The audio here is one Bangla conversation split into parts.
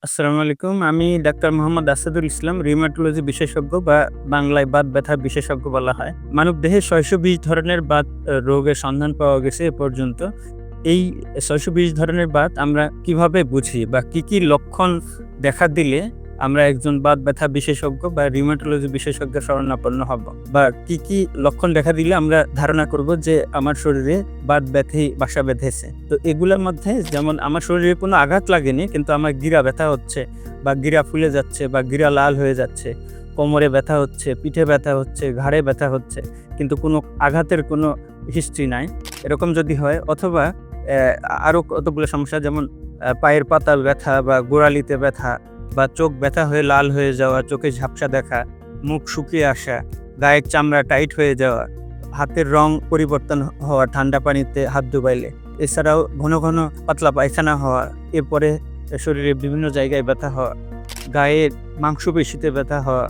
আসসালামু আলাইকুম। আমি ডাক্তার মোহাম্মদ আসাদুল ইসলাম, রিউমাটোলজি বিশেষজ্ঞ বা বাংলায় বাত ব্যথা বিশেষজ্ঞ বলা হয়। মানবদেহে ৬২০ ধরনের বাত রোগের সন্ধান পাওয়া গেছে এ পর্যন্ত। এই ৬২০ ধরনের বাত আমরা কিভাবে বুঝি বা কি লক্ষণ দেখা দিলে আমরা একজন বাত ব্যথা বিশেষজ্ঞ বা রিউমাটোলজি বিশেষজ্ঞের শরণাপন্ন হব? বা কি লক্ষণ দেখা দিলে আমরা ধারণা করব যে আমার শরীরে বাত ব্যাধি বাসা বেঁধেছে? তো এগুলোর মধ্যে যেমন আমার শরীরে কোনো আঘাত লাগেনি কিন্তু আমার গিরা ব্যথা হচ্ছে বা গিরা ফুলে যাচ্ছে বা গিরা লাল হয়ে যাচ্ছে, কোমরে ব্যথা হচ্ছে, পিঠে ব্যথা হচ্ছে, ঘাড়ে ব্যথা হচ্ছে কিন্তু কোনো আঘাতের কোনো হিস্ট্রি নাই। এরকম যদি হয় অথবা আরো কতগুলো সমস্যা যেমন পায়ের পাতাল ব্যথা বা গোড়ালিতে ব্যথা বা চোখ ব্যথা হয়ে লাল হয়ে যাওয়া, চোখে ঝাপসা দেখা, মুখ শুকিয়ে আসা, গায়ের চামড়া টাইট হয়ে যাওয়া, হাতের রং পরিবর্তন হওয়া ঠান্ডা পানিতে হাত ডুবাইলে, এছাড়াও ঘন ঘন পাতলা পায়খানা হওয়া, এরপরে শরীরের বিভিন্ন জায়গায় ব্যথা হওয়া, গায়ের মাংসপেশিতে ব্যথা হওয়া,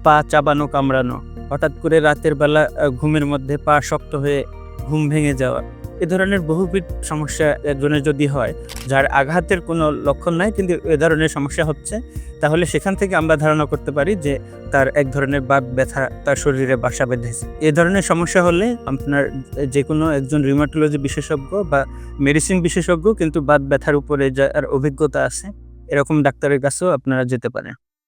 পা চাবানো কামড়ানো, হঠাৎ করে রাতের বেলা ঘুমের মধ্যে পা শক্ত হয়ে ঘুম ভেঙে যাওয়া, এ ধরনের বহুবিধ সমস্যা একজনের যদি হয়, যার আঘাতের কোনো লক্ষণ নাই কিন্তু এ ধরনের সমস্যা হচ্ছে, তাহলে সেখান থেকে আমরা ধারণা করতে পারি যে তার এক ধরনের বাত ব্যথা তার শরীরে বাসা বেঁধেছে। এ ধরনের সমস্যা হলে আপনার যেকোনো একজন রিউমাটোলজি বিশেষজ্ঞ বা মেডিসিন বিশেষজ্ঞ কিন্তু বাত ব্যথার উপরে যার অভিজ্ঞতা আছে, এরকম ডাক্তারের কাছেও আপনারা যেতে পারেন।